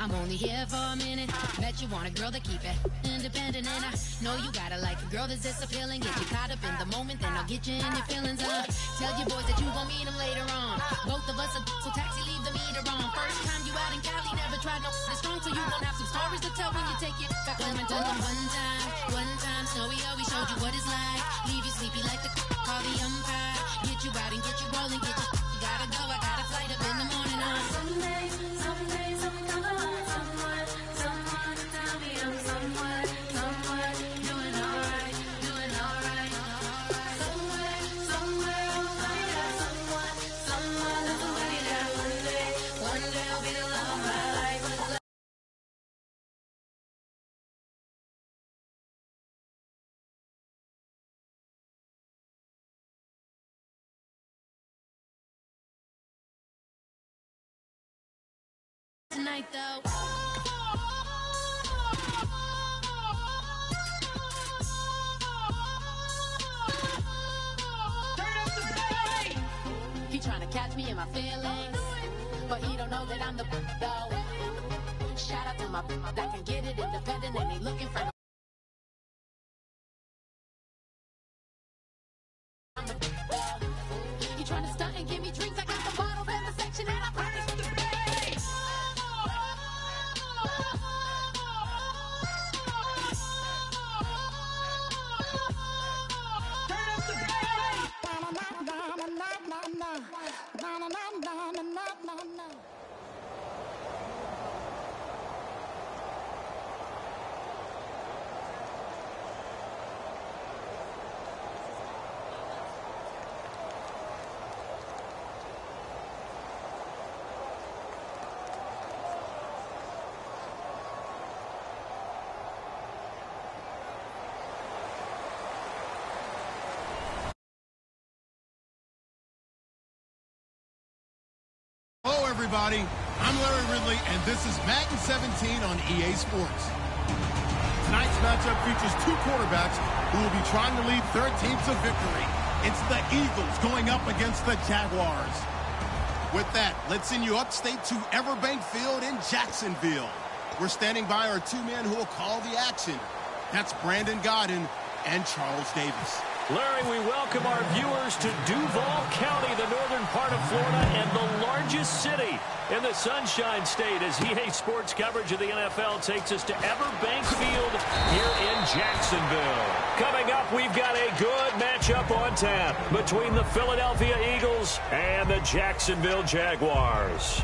I'm only here for a minute. Bet you want a girl to keep it independent, and I know you gotta like a girl that's this appealing. Get you caught up in the moment, then I'll get you in your feelings. Tell your boys that you gon' meet them later on. Both of us are so taxi, leave the meter on. First time you out in Cali, never tried no this strong, so you gon' have some stories to tell when you take it back home and tell them one time, Snowy always showed you what it's like. Leave you sleepy like the call the umpire. Get you out and get you rolling, get you gotta go. I got a flight up in the morning on Sunday. I'm gonna find someone to tell me I'm somewhere, doing alright. Somewhere I'll find out someone that's gonna be there one day I'll be the love of my life. Tonight though. He trying to catch me in my feelings, but he don't know that I'm the though. Shout out to my that can get it independent and they looking for I'm the he trying to stunt and give me drinks. I got the bottles in the section and I promise to pay. Hello, everybody. I'm Larry Ridley, and this is Madden 17 on EA Sports. Tonight's matchup features two quarterbacks who will be trying to lead their team to victory. It's the Eagles going up against the Jaguars. With that, let's send you upstate to Everbank Field in Jacksonville. We're standing by our two men who will call the action. That's Brandon Godden and Charles Davis. Larry, we welcome our viewers to Duval County, the northern part of Florida, and the largest city in the Sunshine State, as EA Sports coverage of the NFL takes us to Everbank Field here in Jacksonville. Coming up, we've got a good matchup on tap between the Philadelphia Eagles and the Jacksonville Jaguars.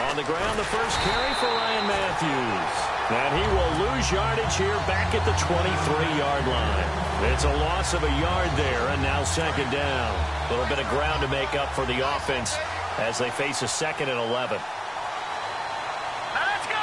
On the ground, the first carry for Ryan Matthews. And he will lose yardage here back at the 23-yard line. It's a loss of a yard there, and now second down. A little bit of ground to make up for the offense as they face a 2nd and 11. Let's go!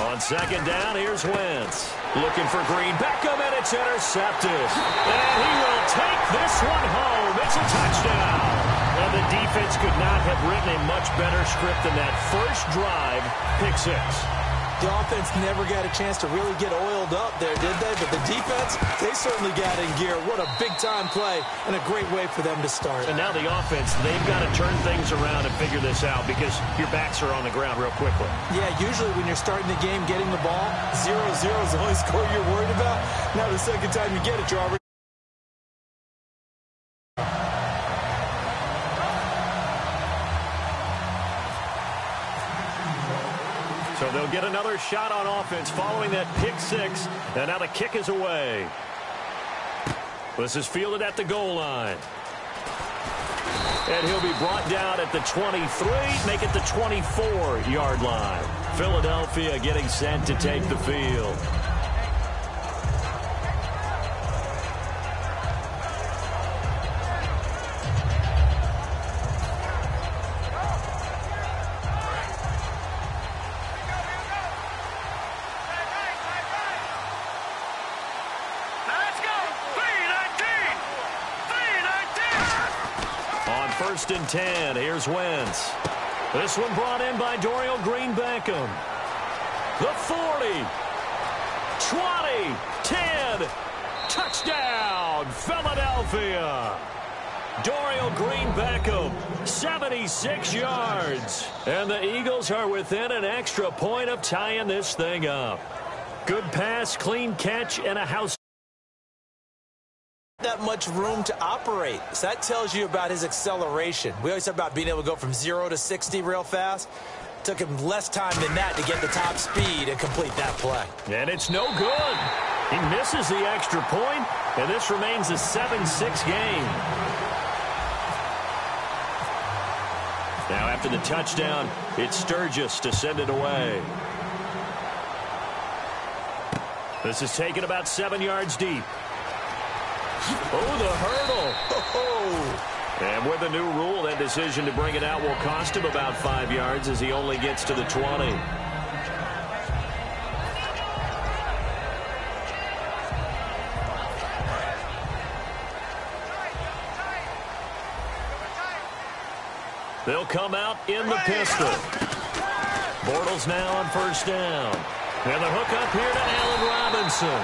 On second down, here's Wentz. Looking for Green. Beckham, and it's intercepted. And he will take this one home. It's a touchdown. And the defense could not have written a much better script than that first drive, pick six. The offense never got a chance to really get oiled up there, did they? But the defense, they certainly got in gear. What a big-time play and a great way for them to start. And now the offense, they've got to turn things around and figure this out because your backs are on the ground real quickly. Yeah, usually when you're starting the game, getting the ball, 0-0 is the only score you're worried about. Now the second time you get it, you're already... So they'll get another shot on offense following that pick six. And now the kick is away. This is fielded at the goal line. And he'll be brought down at the 23, make it the 24-yard line. Philadelphia getting set to take the field. 1st and 10. Here's Wentz. This one brought in by Dorial Green-Beckham. The 40. 20. 10. Touchdown, Philadelphia. Dorial Green-Beckham, 76 yards. And the Eagles are within an extra point of tying this thing up. Good pass, clean catch, and a house. That much room to operate. So that tells you about his acceleration. We always talk about being able to go from 0 to 60 real fast. Took him less time than that to get the top speed and complete that play. And it's no good. He misses the extra point, and this remains a 7-6 game. Now after the touchdown, it's Sturgis to send it away. This is taken about 7 yards deep. Oh, the hurdle. Oh. And with the new rule, that decision to bring it out will cost him about 5 yards as he only gets to the 20. They'll come out in the pistol. Bortles now on 1st down. And the hook up here to Allen Robinson.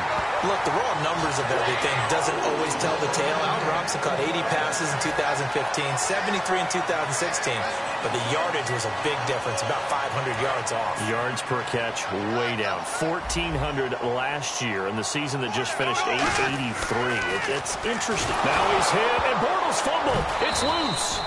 Look, the raw numbers of everything doesn't always tell the tale. Allen Robinson caught 80 passes in 2015, 73 in 2016. But the yardage was a big difference, about 500 yards off. Yards per catch way down. 1,400 last year in the season that just finished 883. It's interesting. Now he's hit, and Bortles fumble. It's loose.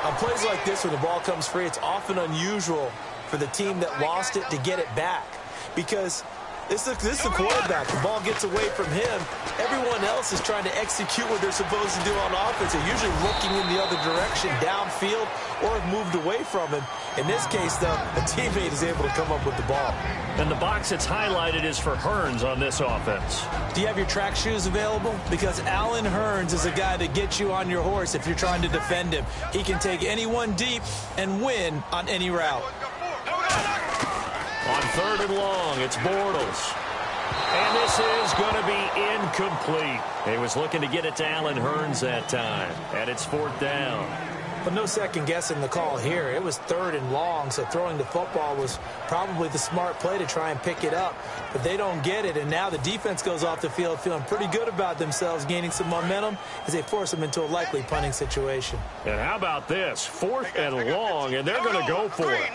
On plays like this where the ball comes free, it's often unusual for the team that lost it to get it back. Because this is the quarterback. The ball gets away from him. Everyone else is trying to execute what they're supposed to do on offense. They're usually looking in the other direction, downfield, or have moved away from him. In this case, though, a teammate is able to come up with the ball. And the box that's highlighted is for Hearns on this offense. Do you have your track shoes available? Because Allen Hearns is a guy that gets you on your horse if you're trying to defend him. He can take anyone deep and win on any route. On 3rd and long, it's Bortles. And this is going to be incomplete. He was looking to get it to Allen Hearns that time. And it's 4th down. But no second guessing the call here. It was 3rd and long, so throwing the football was probably the smart play to try and pick it up. But they don't get it, and now the defense goes off the field feeling pretty good about themselves, gaining some momentum as they force them into a likely punting situation. And how about this? 4th and long, and they're going to go for it.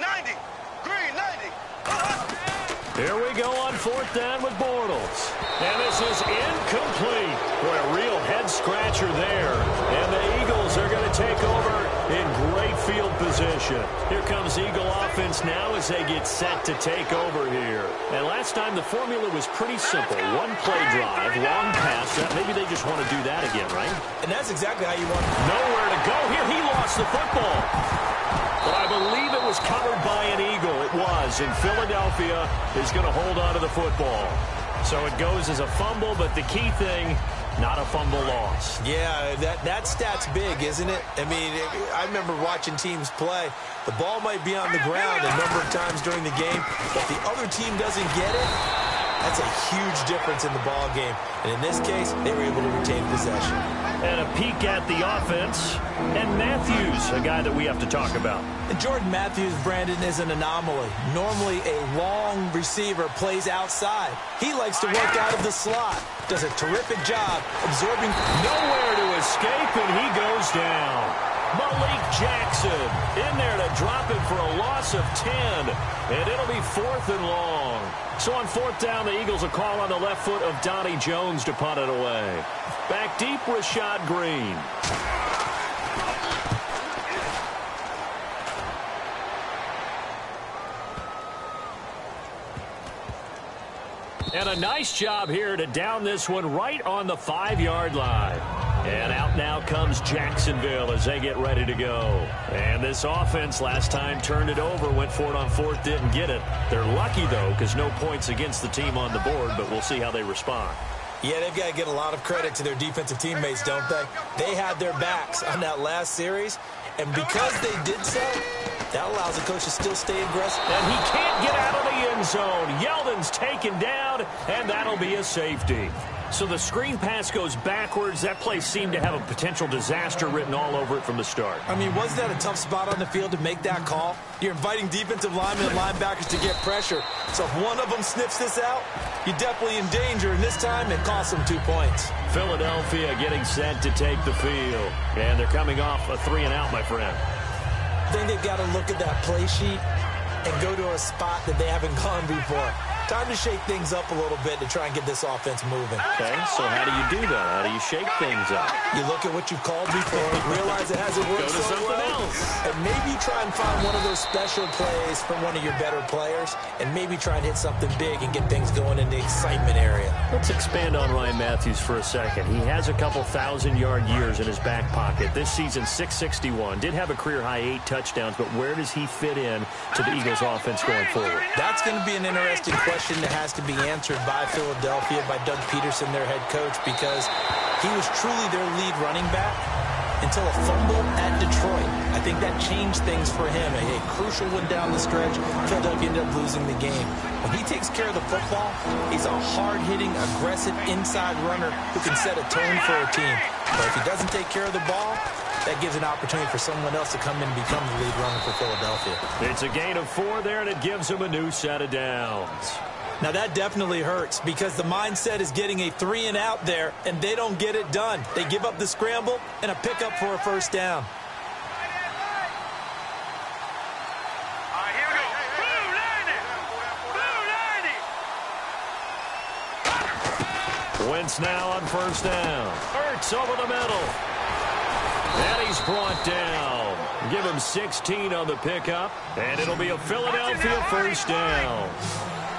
Here we go on 4th down with Bortles. And this is incomplete. Boy, a real head-scratcher there. And the Eagles are going to take over in great field position. Here comes Eagle offense now as they get set to take over here. And last time the formula was pretty simple. One play drive, long pass. Maybe they just want to do that again, right? And that's exactly how you want it. Nowhere to go here. He lost the football. But I believe it was covered by an Eagle. It was. And Philadelphia is going to hold on to the football. So it goes as a fumble, but the key thing, not a fumble loss. Yeah, that stat's big, isn't it? I mean, I remember watching teams play. The ball might be on the ground a number of times during the game, but the other team doesn't get it. That's a huge difference in the ball game. And in this case, they were able to retain possession. And a peek at the offense. And Matthews, a guy that we have to talk about. And Jordan Matthews, Brandon, is an anomaly. Normally, a long receiver plays outside. He likes to work out of the slot. Does a terrific job absorbing. Nowhere to escape, and he goes down. Malik Jackson in there to drop it for a loss of 10. And it'll be 4th and long. So on 4th down, the Eagles will call on the left foot of Donnie Jones to punt it away. Back deep, Rashad Green. And a nice job here to down this one right on the 5-yard line. And out now comes Jacksonville as they get ready to go. And this offense last time turned it over, went for it on 4th, didn't get it. They're lucky, though, because no points against the team on the board, but we'll see how they respond. Yeah, they've got to get a lot of credit to their defensive teammates, don't they? They had their backs on that last series, and because they did so, that allows the coach to still stay aggressive. And he can't get out of the end zone. Yeldon's taken down, and that'll be a safety. So the screen pass goes backwards. That play seemed to have a potential disaster written all over it from the start. I mean, wasn't that a tough spot on the field to make that call? You're inviting defensive linemen and linebackers to get pressure. So if one of them sniffs this out, you're definitely in danger. And this time, it costs them 2 points. Philadelphia getting set to take the field. And they're coming off a 3-and-out, my friend. I think they've got to look at that play sheet and go to a spot that they haven't gone before. Time to shake things up a little bit to try and get this offense moving. Okay, so how do you do that? How do you shake things up? You look at what you've called before, realize it hasn't worked Go to so something well, else. and maybe try and find one of those special plays from one of your better players, and maybe try and hit something big and get things going in the excitement area. Let's expand on Ryan Matthews for a second. He has a couple 1,000-yard years in his back pocket. This season, 661. Did have a career-high 8 touchdowns, but where does he fit in to the Eagles' offense going forward? That's going to be an interesting question that has to be answered by Philadelphia, by Doug Peterson, their head coach, because he was truly their lead running back until a fumble at Detroit. I think that changed things for him. A crucial one down the stretch. Philadelphia ended up losing the game. When he takes care of the football, he's a hard-hitting, aggressive inside runner who can set a tone for a team. But if he doesn't take care of the ball, that gives an opportunity for someone else to come in and become the lead runner for Philadelphia. It's a gain of 4 there, and it gives him a new set of downs. Now, that definitely hurts because the mindset is getting a 3-and-out there, and they don't get it done. They give up the scramble and a pickup for a first down. Wentz now on first down. Hurts over the middle. And he's brought down. Give him 16 on the pickup, and it'll be a Philadelphia first down.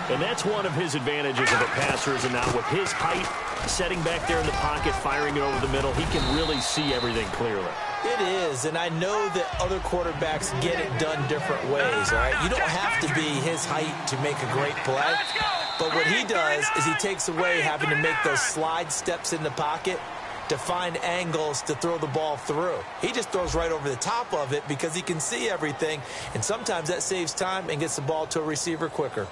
And that's one of his advantages of a passer, is now with his height, setting back there in the pocket, firing it over the middle, he can really see everything clearly. It is, and I know that other quarterbacks get it done different ways, all right? You don't have to be his height to make a great play. But what he does is he takes away having to make those slide steps in the pocket to find angles to throw the ball through. He just throws right over the top of it because he can see everything, and sometimes that saves time and gets the ball to a receiver quicker.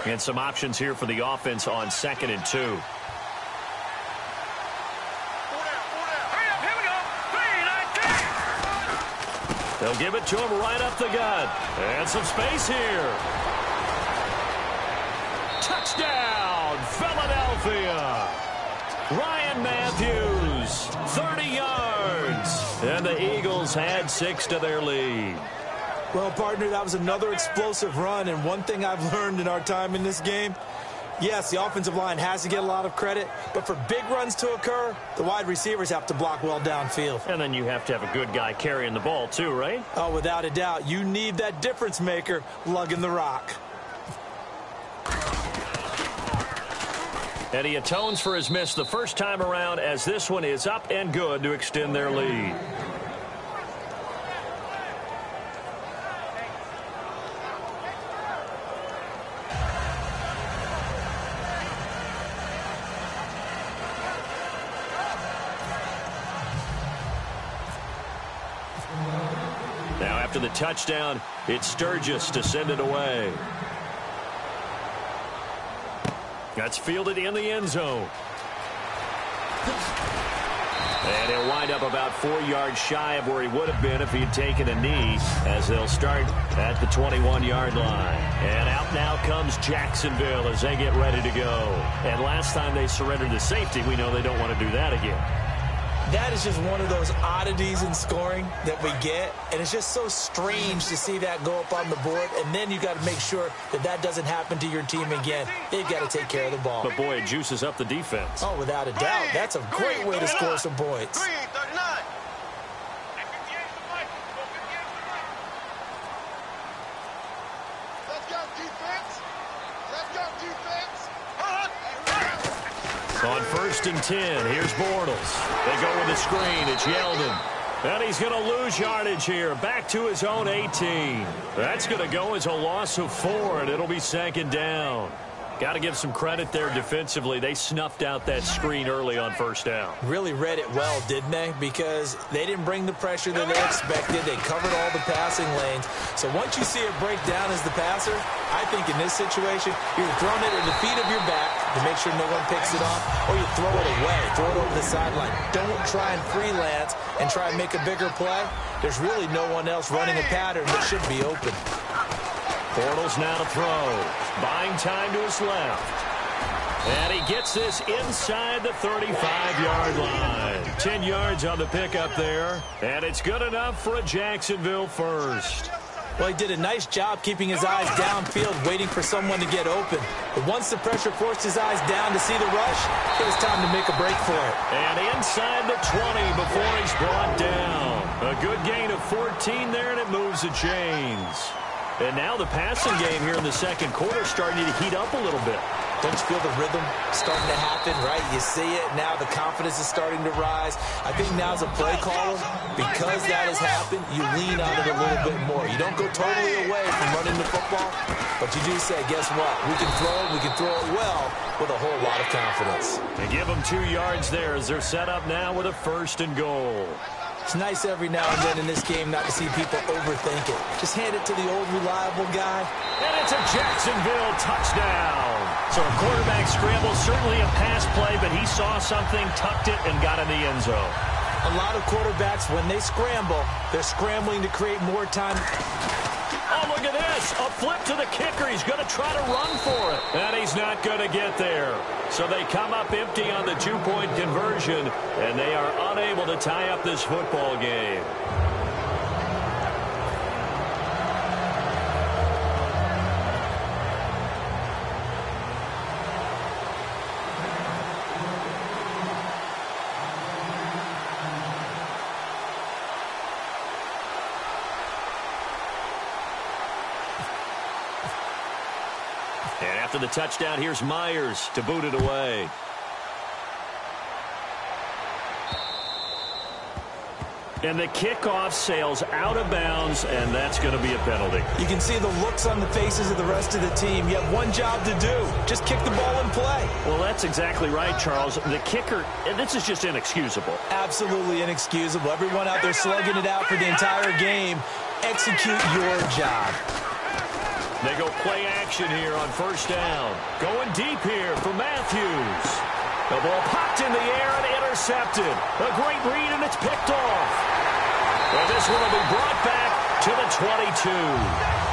And some options here for the offense on 2nd and 2. They'll give it to him right up the gut. And some space here. Touchdown, Philadelphia. Ryan Matthews, 30 yards. And the Eagles had 6 to their lead. Well, partner, that was another explosive run, and one thing I've learned in our time in this game, yes, the offensive line has to get a lot of credit, but for big runs to occur, the wide receivers have to block well downfield. And then you have to have a good guy carrying the ball too, right? Oh, without a doubt. You need that difference maker lugging the rock. And he atones for his miss the first time around, as this one is up and good to extend their lead. Now after the touchdown, it's Sturgis to send it away. That's fielded in the end zone. And he'll wind up about 4 yards shy of where he would have been if he had taken a knee, as they'll start at the 21-yard line. And out now comes Jacksonville as they get ready to go. And last time they surrendered to safety, we know they don't want to do that again. That is just one of those oddities in scoring that we get, and it's just so strange to see that go up on the board, and then you got to make sure that that doesn't happen to your team again. They've got to take care of the ball. But, boy, it juices up the defense. Oh, without a doubt. That's a great way to score some points. On 1st and 10, here's Bortles. They go with a screen. It's Yeldon. And he's going to lose yardage here. Back to his own 18. That's going to go as a loss of 4, and it'll be 2nd down. Got to give some credit there defensively. They snuffed out that screen early on first down. Really read it well, didn't they? Because they didn't bring the pressure that they expected. They covered all the passing lanes. So once you see it break down as the passer, I think in this situation, you're throwing it at the feet of your back to make sure no one picks it off, or you throw it away, throw it over the sideline. Don't try and freelance and try and make a bigger play. There's really no one else running a pattern that should be open. Bortles now to throw. Buying time to his left. And he gets this inside the 35-yard line. 10 yards on the pickup there. And it's good enough for a Jacksonville first. Well, he did a nice job keeping his eyes downfield, waiting for someone to get open. But once the pressure forced his eyes down to see the rush, it was time to make a break for it. And inside the 20 before he's brought down. A good gain of 14 there, and it moves the chains. And now the passing game here in the second quarter is starting to heat up a little bit. Don't you feel the rhythm starting to happen, right? You see it. Now the confidence is starting to rise. I think now as a play caller, because that has happened, you lean on it a little bit more. You don't go totally away from running the football, but you do say, guess what? We can throw it. We can throw it well with a whole lot of confidence. And give them 2 yards there as they're set up now with a 1st and goal. It's nice every now and then in this game not to see people overthink it. Just hand it to the old reliable guy. And it's a Jacksonville touchdown. So a quarterback scramble, certainly a pass play, but he saw something, tucked it, and got in the end zone. A lot of quarterbacks, when they scramble, they're scrambling to create more time. Oh, look at this. A flip to the kicker. He's going to try to run for it. And he's not going to get there. So they come up empty on the 2-point conversion, and they are unable to tie up this football game. And after the touchdown, here's Myers to boot it away. And the kickoff sails out of bounds, and that's going to be a penalty. You can see the looks on the faces of the rest of the team. You have one job to do. Just kick the ball and play. Well, that's exactly right, Charles. The kicker, and this is just inexcusable. Absolutely inexcusable. Everyone out there slugging it out for the entire game. Execute your job. They go play action here on first down. Going deep here for Matthews. The ball popped in the air and intercepted. A great read, and it's picked off. Well, this one will be brought back to the 22.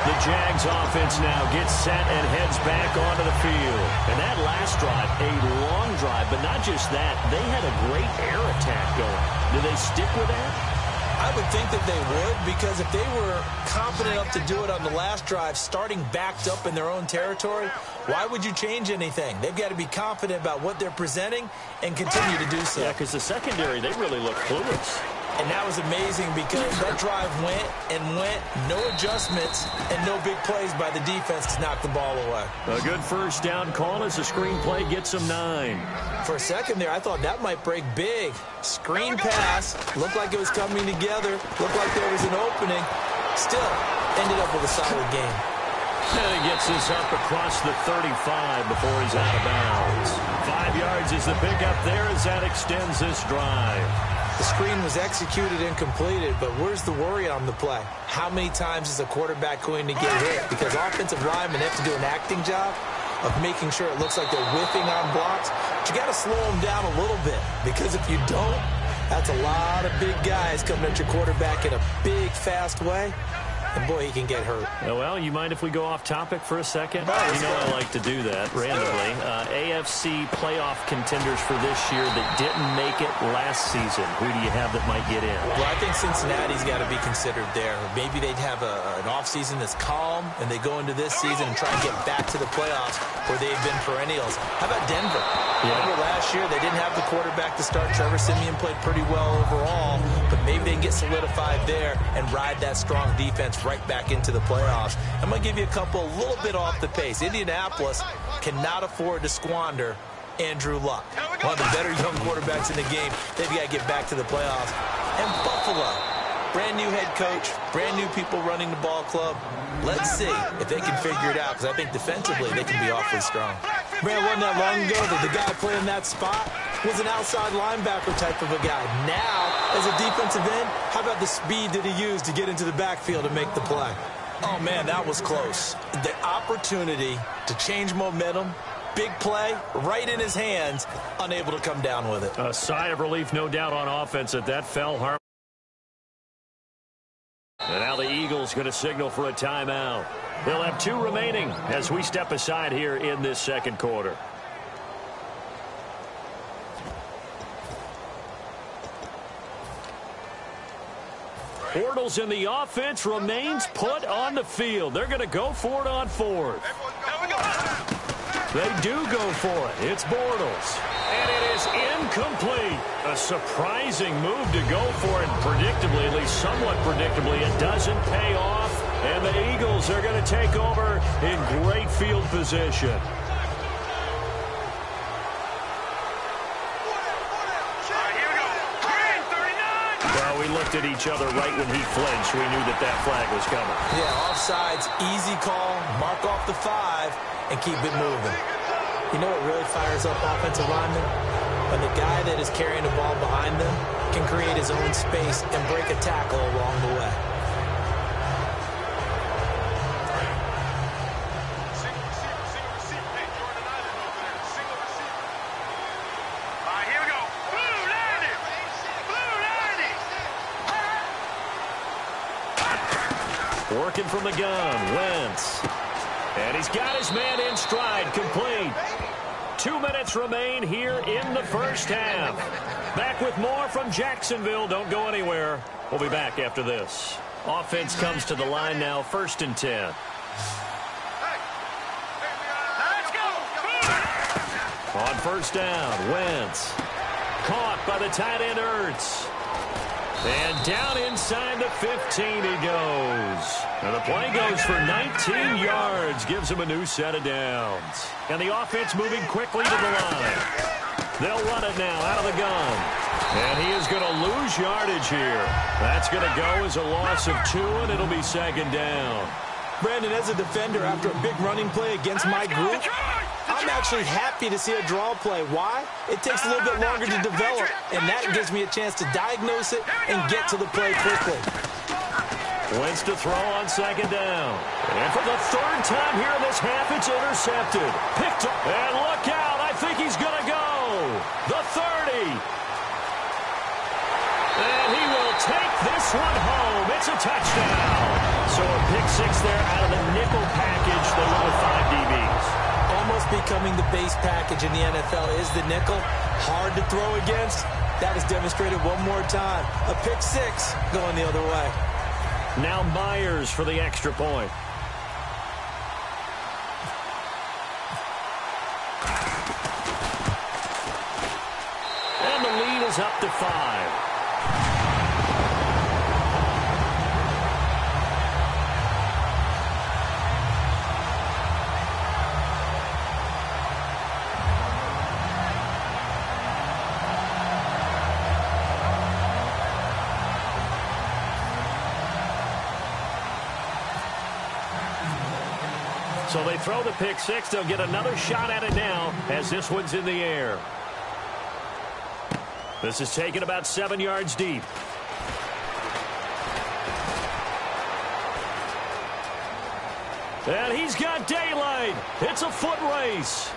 The Jags offense now gets set and heads back onto the field. And that last drive, a long drive, but not just that. They had a great air attack going. Do they stick with that? I would think that they would, because if they were confident enough to do it on the last drive, starting backed up in their own territory, why would you change anything? They've got to be confident about what they're presenting and continue to do so. Yeah, because the secondary, they really look clueless. And that was amazing because that drive went and went, no adjustments, and no big plays by the defense to knock the ball away. A good first down call as the screenplay gets them 9. For a second there, I thought that might break big. Screen pass, looked like it was coming together, looked like there was an opening. Still, ended up with a solid game. And he gets this up across the 35 before he's out of bounds. 5 yards is the pickup there as that extends this drive. The screen was executed and completed, but where's the worry on the play? How many times is a quarterback going to get hit? Because offensive linemen have to do an acting job of making sure it looks like they're whiffing on blocks. But you got to slow them down a little bit, because if you don't, that's a lot of big guys coming at your quarterback in a big, fast way. And, boy, he can get hurt. Well, you mind if we go off topic for a second? Oh, you know I like to do that randomly. AFC playoff contenders for this year that didn't make it last season. Who do you have that might get in? Well, I think Cincinnati's got to be considered there. Maybe they'd have an offseason that's calm, and they go into this season and try and get back to the playoffs where they've been perennials. How about Denver? Yeah. Remember last year they didn't have the quarterback to start. Trevor Siemian played pretty well overall, but maybe they can get solidified there and ride that strong defense right back into the playoffs. I'm going to give you a couple a little bit off the pace. Indianapolis cannot afford to squander Andrew Luck, one of the better young quarterbacks in the game. They've got to get back to the playoffs. And Buffalo, Brand new head coach, brand new people running the ball club. Let's see if they can figure it out, because I think defensively they can be awfully strong. Man, wasn't that long ago that the guy playing that spot was an outside linebacker type of a guy. Now, as a defensive end, how about the speed that he used to get into the backfield and make the play? Oh, man, that was close. The opportunity to change momentum, big play, right in his hands, unable to come down with it. A sigh of relief, no doubt, on offense at that fell harm. And now the Eagles going to signal for a timeout. They'll have 2 remaining as we step aside here in this second quarter. Bortles in the offense remains put on the field. They're going to go for it on 4th. They do go for it. It's Bortles. And it is incomplete. A surprising move to go for it. Predictably, at least somewhat predictably, it doesn't pay off. And the Eagles are going to take over in great field position. Well, we looked at each other right when he flinched. We knew that that flag was coming. Yeah, offsides, easy call, mark off the 5, and keep it moving. You know what really fires up offensive linemen? When the guy that is carrying the ball behind them can create his own space and break a tackle along the way. Working from the gun, Wentz. And he's got his man in stride, complete. 2 minutes remain here in the first half. Back with more from Jacksonville. Don't go anywhere. We'll be back after this. Offense comes to the line now, 1st and 10. On 1st down, Wentz. Caught by the tight end, Ertz. And down inside the 15 he goes. And the play goes for 19 yards. Gives him a new set of downs. And the offense moving quickly to the line. They'll run it now out of the gun. And he is going to lose yardage here. That's going to go as a loss of 2, and it'll be 2nd down. Brandon, as a defender, after a big running play against my group, I'm actually happy to see a draw play. Why? It takes a little bit longer to develop, and that gives me a chance to diagnose it and get to the play quickly. Wentz to throw on 2nd down. And for the 3rd time here in this half, it's intercepted. Picked up. And look out. I think he's going to go. The 30. And he will take this one home. It's a touchdown. So a pick 6 there out of the nickel package. They went with 5 DBs. Almost becoming the base package in the NFL is the nickel. Hard to throw against. That is demonstrated one more time. A pick 6 going the other way. Now Myers for the extra point. And the lead is up to 5. So they throw the pick 6. They'll get another shot at it now as this one's in the air. This is taken about 7 yards deep. And he's got daylight. It's a foot race.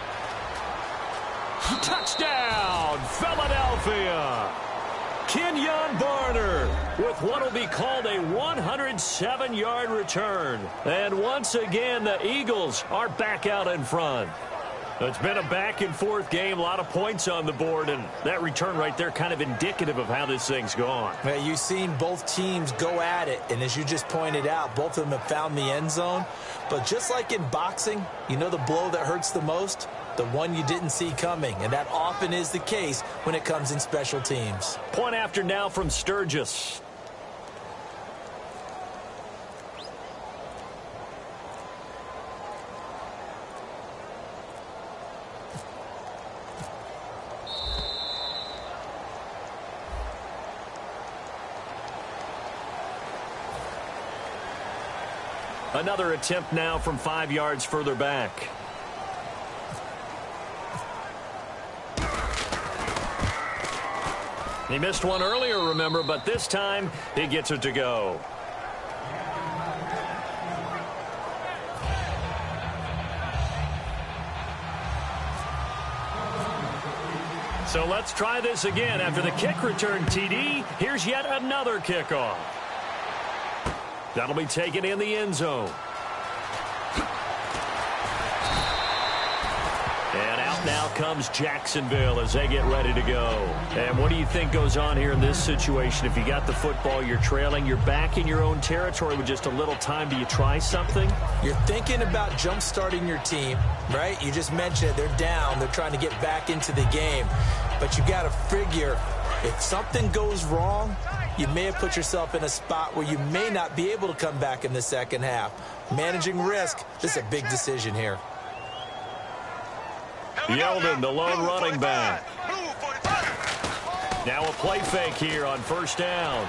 Touchdown, Philadelphia. Kenyon Barner with what will be called a 107-yard return. And once again, the Eagles are back out in front. It's been a back-and-forth game, a lot of points on the board, and that return right there kind of indicative of how this thing's gone. Well, you've seen both teams go at it, and as you just pointed out, both of them have found the end zone. But just like in boxing, you know the blow that hurts the most? The one you didn't see coming, and that often is the case when it comes in special teams. Point after now from Sturgis. Another attempt now from 5 yards further back. He missed one earlier, remember, but this time he gets it to go. So let's try this again. After the kick return TD, here's yet another kickoff. That'll be taken in the end zone. And out now comes Jacksonville as they get ready to go. And what do you think goes on here in this situation? If you got the football, you're trailing, you're back in your own territory with just a little time. Do you try something? You're thinking about jump-starting your team, right? You just mentioned it. They're down. They're trying to get back into the game. But you got to figure if something goes wrong, you may have put yourself in a spot where you may not be able to come back in the second half. Managing risk, this is a big decision here. Yeldon, the lone running back. Now a play fake here on first down.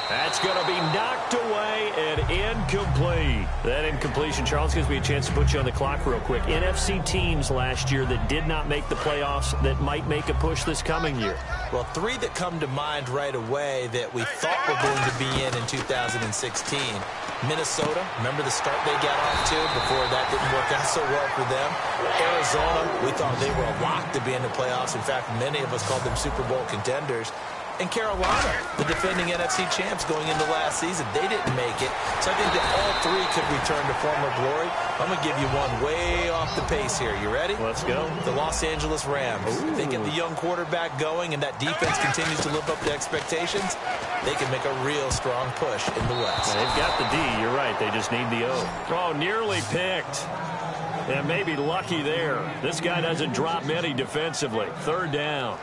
That's going to be knocked away and incomplete. That incompletion, Charles, gives me a chance to put you on the clock real quick. NFC teams last year that did not make the playoffs that might make a push this coming year. Well, 3 that come to mind right away that we thought were going to be in 2016. Minnesota, remember the start they got off to before that didn't work out so well for them. Arizona, we thought they were a lock to be in the playoffs. In fact, many of us called them Super Bowl contenders. And Carolina, the defending NFC champs going into last season, they didn't make it. So I think that all 3 could return to former glory. I'm going to give you one way off the pace here. You ready? Let's go. The Los Angeles Rams. Ooh. They get the young quarterback going, and that defense continues to live up to expectations. They can make a real strong push in the West. They've got the D. You're right. They just need the O. Oh, nearly picked. And maybe lucky there. This guy doesn't drop many defensively. Third down.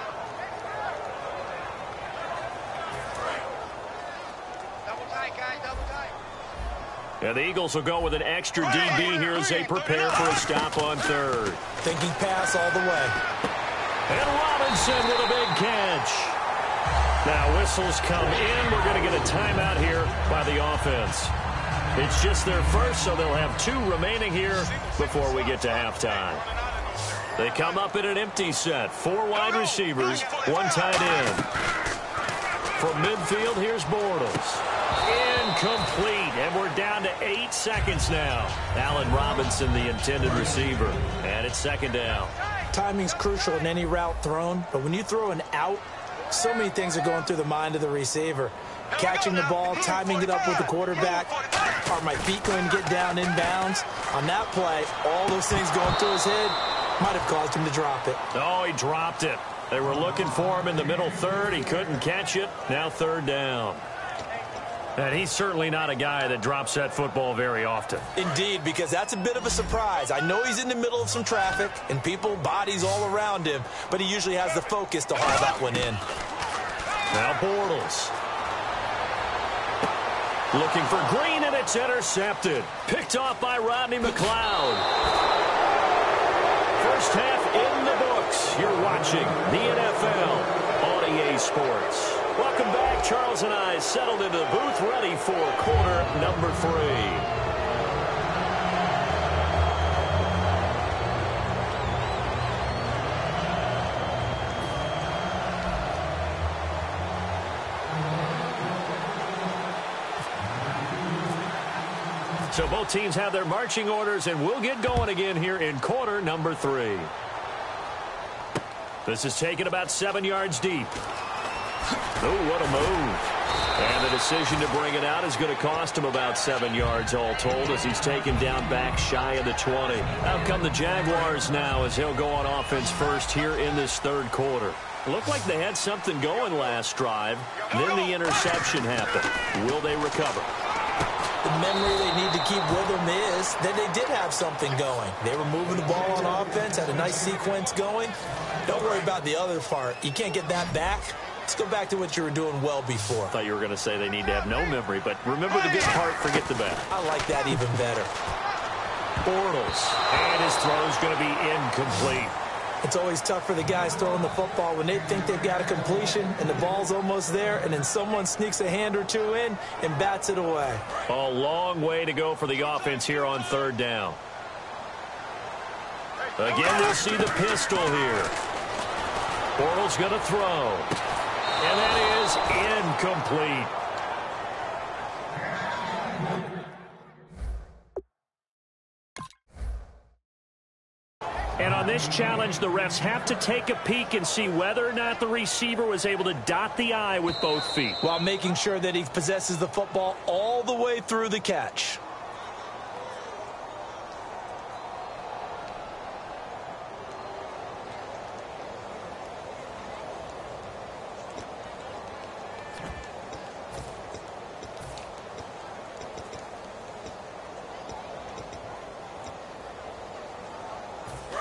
And the Eagles will go with an extra DB here as they prepare for a stop on third. Thinking pass all the way. And Robinson with a big catch. Now whistles come in. We're going to get a timeout here by the offense. It's just their first, so they'll have 2 remaining here before we get to halftime. They come up in an empty set. 4 wide receivers, 1 tight end. From midfield, here's Bortles. Incomplete, and we're down to 8 seconds now. Allen Robinson, the intended receiver, and it's second down. Timing's crucial in any route thrown, but when you throw an out, so many things are going through the mind of the receiver. Catching the ball, timing it up with the quarterback. Are my feet going to get down inbounds? On that play, all those things going through his head might have caused him to drop it. Oh, he dropped it. They were looking for him in the middle third. He couldn't catch it. Now third down. And he's certainly not a guy that drops that football very often. Indeed, because that's a bit of a surprise. I know he's in the middle of some traffic and people, bodies all around him, but he usually has the focus to haul that one in. Now Bortles. Looking for Green, and it's intercepted. Picked off by Rodney McLeod. First half in the books. You're watching the NFL on EA Sports. Welcome back. Charles and I settled into the booth, ready for quarter number 3. So both teams have their marching orders, and we'll get going again here in quarter number 3. This is taken about 7 yards deep. Oh, what a move. And the decision to bring it out is going to cost him about 7 yards all told as he's taken down back shy of the 20. Out come the Jaguars now as he'll go on offense first here in this third quarter. It looked like they had something going last drive. Then the interception happened. Will they recover? The memory they need to keep with them is that they did have something going. They were moving the ball on offense, had a nice sequence going. Don't worry about the other part. You can't get that back. Let's go back to what you were doing well before. I thought you were going to say they need to have no memory, but remember the good part, forget the bad. I like that even better. Bortles, and his throw is going to be incomplete. It's always tough for the guys throwing the football when they think they've got a completion and the ball's almost there, and then someone sneaks a hand or two in and bats it away. A long way to go for the offense here on 3rd down. Again, we'll see the pistol here. Bortles going to throw. And that is incomplete. And on this challenge, the refs have to take a peek and see whether or not the receiver was able to dot the I with both feet, while making sure that he possesses the football all the way through the catch.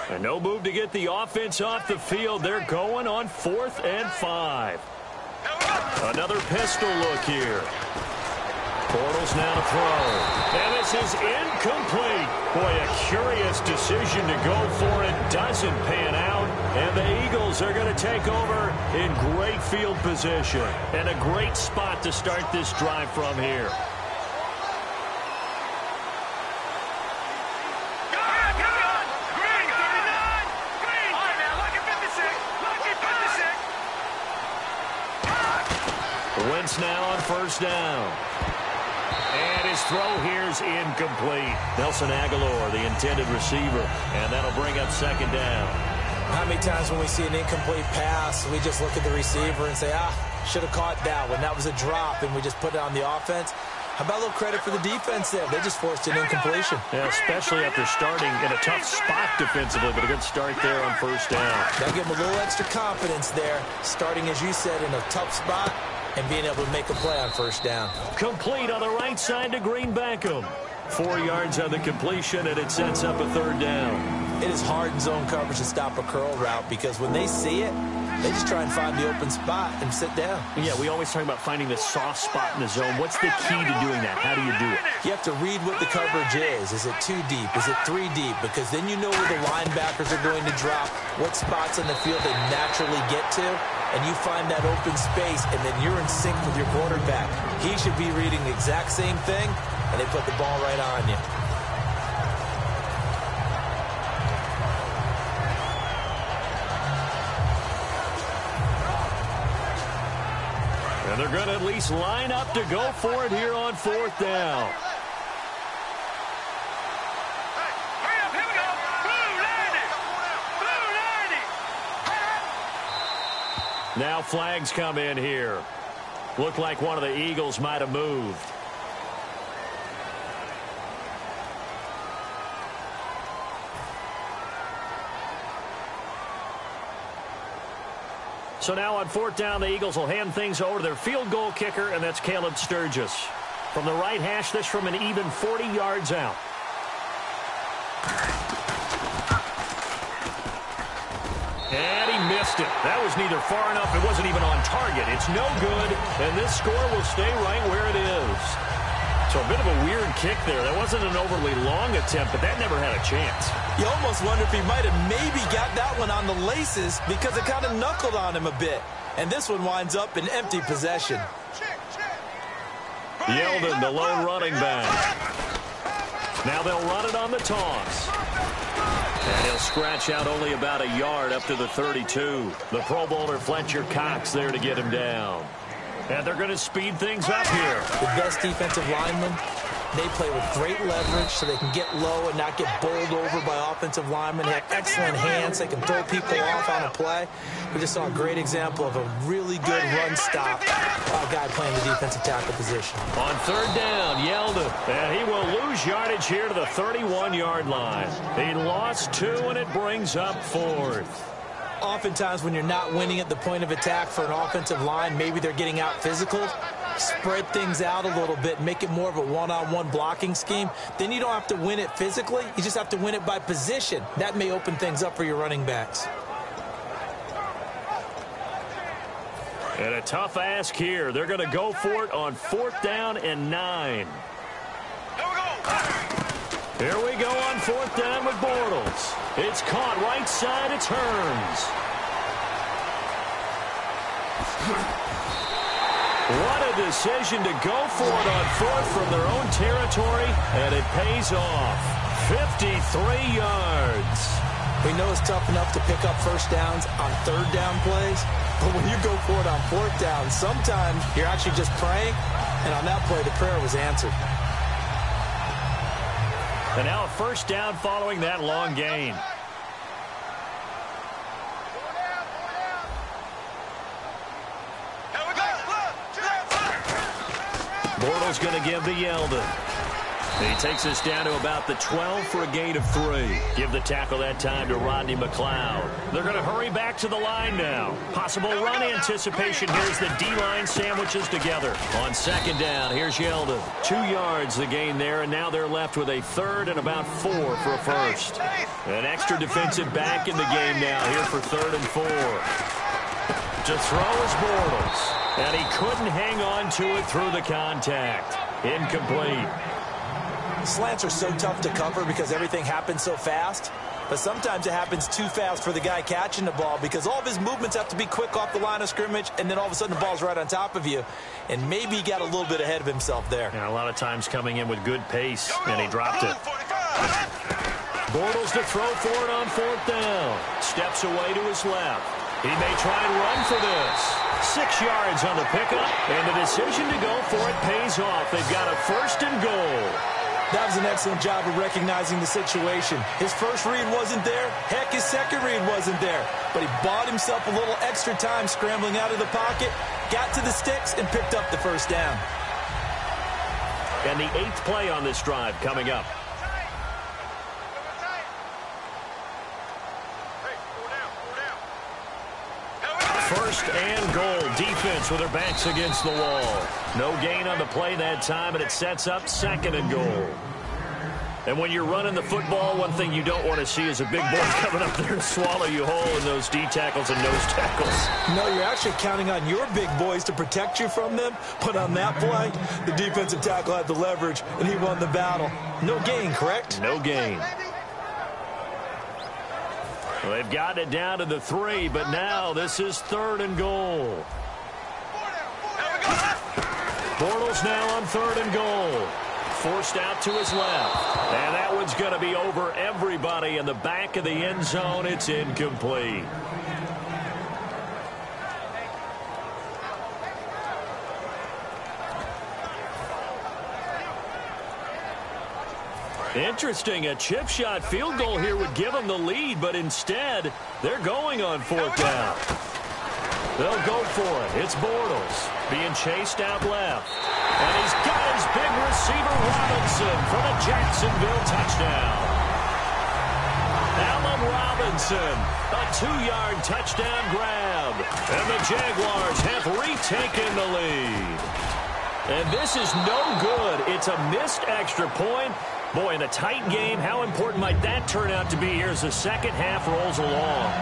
And no move to get the offense off the field. They're going on 4th and 5. Another pistol look here. Bortles now to throw. And this is incomplete. Boy, a curious decision to go for it. Doesn't pan out. And the Eagles are going to take over in great field position. And a great spot to start this drive from here. Wentz now on 1st down. And his throw here's incomplete. Nelson Aguilar, the intended receiver. And that'll bring up 2nd down. How many times when we see an incomplete pass, we just look at the receiver and say, should have caught that one. That was a drop, and we just put it on the offense. How about a little credit for the defense there? They just forced an incompletion. Yeah, especially after starting in a tough spot defensively, but a good start there on 1st down. That'll give them a little extra confidence there, starting, as you said, in a tough spot and being able to make a play on 1st down. Complete on the right side to Green Beckham. 4 yards on the completion, and it sets up a 3rd down. It is hard in zone coverage to stop a curl route because when they see it, they just try and find the open spot and sit down. Yeah, we always talk about finding the soft spot in the zone. What's the key to doing that? How do you do it? You have to read what the coverage is. Is it 2 deep? Is it 3 deep? Because then you know where the linebackers are going to drop, what spots on the field they naturally get to, and you find that open space, and then you're in sync with your quarterback. He should be reading the exact same thing, and they put the ball right on you. And they're going to at least line up to go for it here on 4th down. Now flags come in here. Looked like one of the Eagles might have moved. So now on 4th down, the Eagles will hand things over to their field goal kicker, and that's Caleb Sturgis. From the right hash, this from an even 40 yards out. And he missed it. That was neither far enough. It wasn't even on target. It's no good, and this score will stay right where it is. So a bit of a weird kick there. That wasn't an overly long attempt, but that never had a chance. You almost wonder if he might have maybe got that one on the laces because it kind of knuckled on him a bit. And this one winds up in empty possession. Yeldon, the lone running back. Now they'll run it on the toss. And he'll scratch out only about a yard up to the 32. The Pro Bowler Fletcher Cox there to get him down. And they're going to speed things up here. The best defensive linemen, they play with great leverage so they can get low and not get bowled over by offensive linemen. They have excellent hands. They can throw people off on a play. We just saw a great example of a really good run stop guy playing the defensive tackle position. On 3rd down, Yeldon. And he will lose yardage here to the 31-yard line. He lost 2, and it brings up 4th. Oftentimes when you're not winning at the point of attack for an offensive line, maybe they're getting out physical, spread things out a little bit, make it more of a one-on-one blocking scheme. Then you don't have to win it physically. You just have to win it by position. That may open things up for your running backs. And a tough ask here. They're going to go for it on 4th down and 9. Here we go on 4th down with Bortles. It's caught right side, it's Hearns. What a decision to go for it on fourth from their own territory, and it pays off. 53 yards. We know it's tough enough to pick up first downs on third down plays, but when you go for it on fourth down, sometimes you're actually just praying, and on that play, the prayer was answered. And now a first down following that long gain. Bortles going to give to Yeldon. He takes us down to about the 12 for a gain of 3. Give the tackle that time to Rodney McLeod. They're going to hurry back to the line now. Possible run anticipation. Here's the D-line sandwiches together. On second down, here's Yeldon. 2 yards the gain there, and now they're left with a third and about 4 for a first. An extra defensive back in the game now here for 3rd and 4. To throw is Bortles. And he couldn't hang on to it through the contact. Incomplete. Slants are so tough to cover because everything happens so fast. But sometimes it happens too fast for the guy catching the ball because all of his movements have to be quick off the line of scrimmage, and then all of a sudden the ball's right on top of you. And maybe he got a little bit ahead of himself there. And a lot of times coming in with good pace, and he dropped it. Bortles to throw for it on 4th down. Steps away to his left. He may try and run for this. 6 yards on the pickup, and the decision to go for it pays off. They've got a 1st and goal. That was an excellent job of recognizing the situation. His first read wasn't there. Heck, his second read wasn't there. But he bought himself a little extra time scrambling out of the pocket, got to the sticks, and picked up the 1st down. And the 8th play on this drive coming up. First and goal. Defense with their backs against the wall. No gain on the play that time, and it sets up 2nd and goal. And when you're running the football, one thing you don't want to see is a big boy coming up there and swallow you whole in those D tackles and nose tackles. No, you're actually counting on your big boys to protect you from them. But on that play, the defensive tackle had the leverage, and he won the battle. No gain, correct? No gain. Well, they've gotten it down to the 3, but now this is 3rd and goal. Bortles now on 3rd and goal. Forced out to his left. And that one's going to be over everybody in the back of the end zone. It's incomplete. Interesting, a chip shot field goal here would give them the lead, but instead, they're going on 4th down. They'll go for it. It's Bortles being chased out left. And he's got his big receiver, Robinson, for the Jacksonville touchdown. Allen Robinson, a 2-yard touchdown grab. And the Jaguars have retaken the lead. And this is no good. It's a missed extra point. Boy, in a tight game, how important might that turn out to be here as the second half rolls along?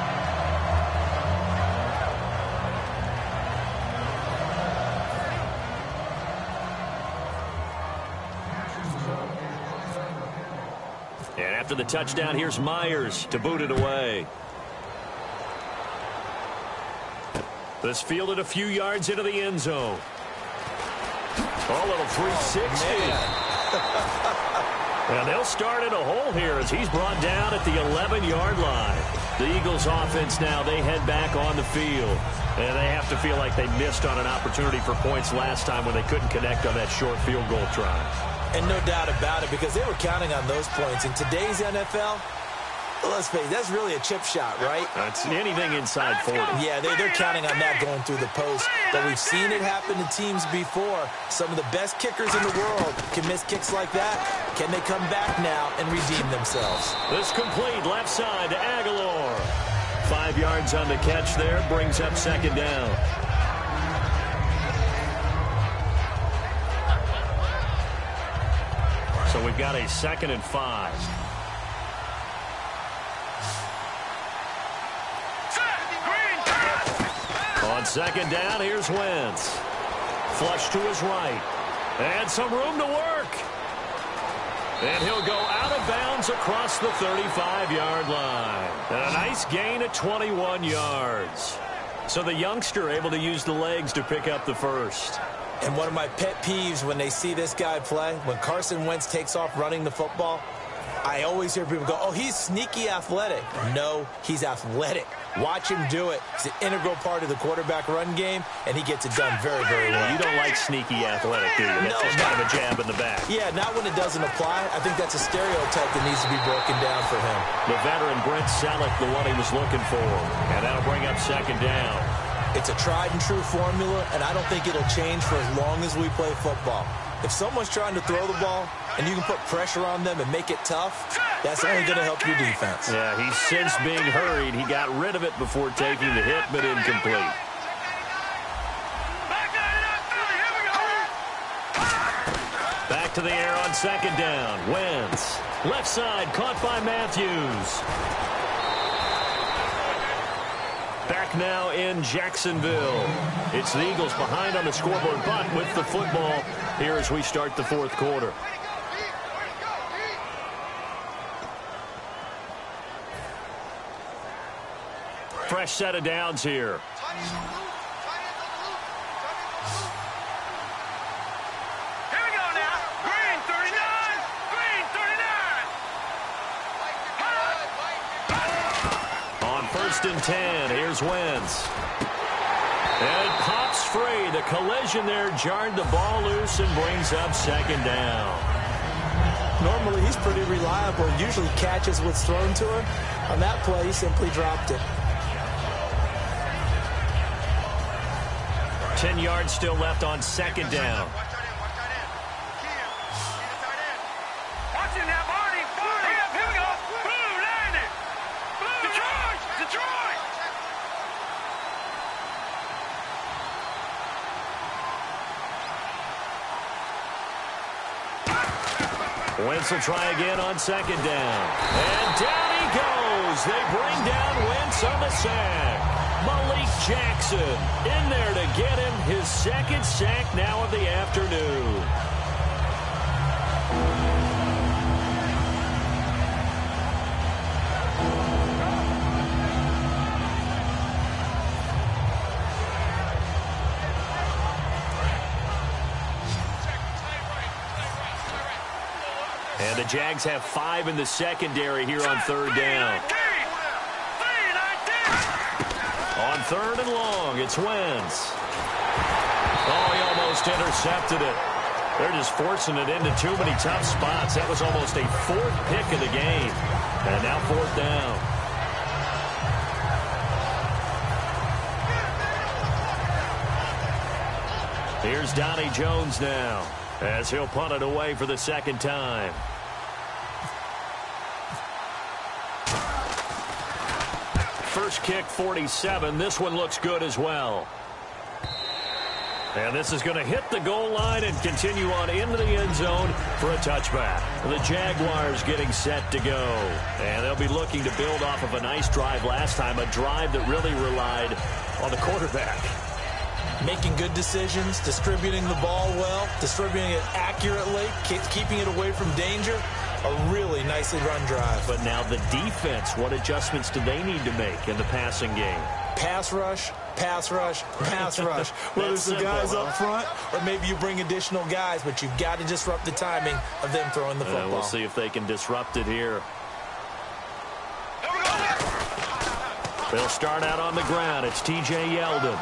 And after the touchdown, here's Myers to boot it away. This fielded a few yards into the end zone. Oh, a little 360. And they'll start in a hole here as he's brought down at the 11-yard line. The Eagles offense now, they head back on the field. And they have to feel like they missed on an opportunity for points last time when they couldn't connect on that short field goal try. And no doubt about it, because they were counting on those points. In today's NFL, let's face it, that's really a chip shot, right? That's anything inside 40. Yeah, they're counting on that going through the post. But we've seen it happen to teams before. Some of the best kickers in the world can miss kicks like that. Can they come back now and redeem themselves? This complete left side to Aguilar. 5 yards on the catch there, brings up 2nd down. So we've got a 2nd and 5. On 2nd down, here's Wentz. Flush to his right. And some room to work. And he'll go out of bounds across the 35-yard line. And a nice gain at 21 yards. So the youngster able to use the legs to pick up the first. And one of my pet peeves when they see this guy play, when Carson Wentz takes off running the football, I always hear people go, oh, he's sneaky athletic. No, he's athletic. Watch him do it. It's an integral part of the quarterback run game, and he gets it done very, very well. You don't like sneaky athletic, do you? That's just kind of a jab in the back. Yeah, not when it doesn't apply. I think that's a stereotype that needs to be broken down for him. The veteran Brent Selleck, the one he was looking for. And that'll bring up second down. It's a tried-and-true formula, and I don't think it'll change for as long as we play football. If someone's trying to throw the ball and you can put pressure on them and make it tough, that's only going to help your defense. Yeah, he's since being hurried. He got rid of it before taking the hit, but incomplete. Back to the air on second down. Wentz. Left side, caught by Matthews. Back now in Jacksonville. It's the Eagles behind on the scoreboard, but with the football here as we start the fourth quarter. Fresh set of downs here. First and 10. Here's Wentz. And it pops free. The collision there jarred the ball loose and brings up second down. Normally, he's pretty reliable. Usually catches what's thrown to him. On that play, he simply dropped it. 10 yards still left on second down. Wentz will try again on second down. And down he goes. They bring down Wentz on the sack. Malik Jackson in there to get him his second sack now of the afternoon. And the Jags have 5 in the secondary here on third down. On third and long, it's Wentz. Oh, he almost intercepted it. They're just forcing it into too many tough spots. That was almost a fourth pick of the game. And now fourth down. Here's Donnie Jones now, as he'll punt it away for the second time. First kick, 47. This one looks good as well. And this is going to hit the goal line and continue on into the end zone for a touchback. The Jaguars getting set to go. And they'll be looking to build off of a nice drive last time, a drive that really relied on the quarterback. Making good decisions, distributing the ball well, distributing it accurately, keeping it away from danger. A really nicely run drive. But now the defense, what adjustments do they need to make in the passing game? Pass rush, pass rush, pass rush. Whether it's the guys up front or maybe you bring additional guys, but you've got to disrupt the timing of them throwing the football. We'll see if they can disrupt it here. They'll start out on the ground. It's T.J. Yeldon.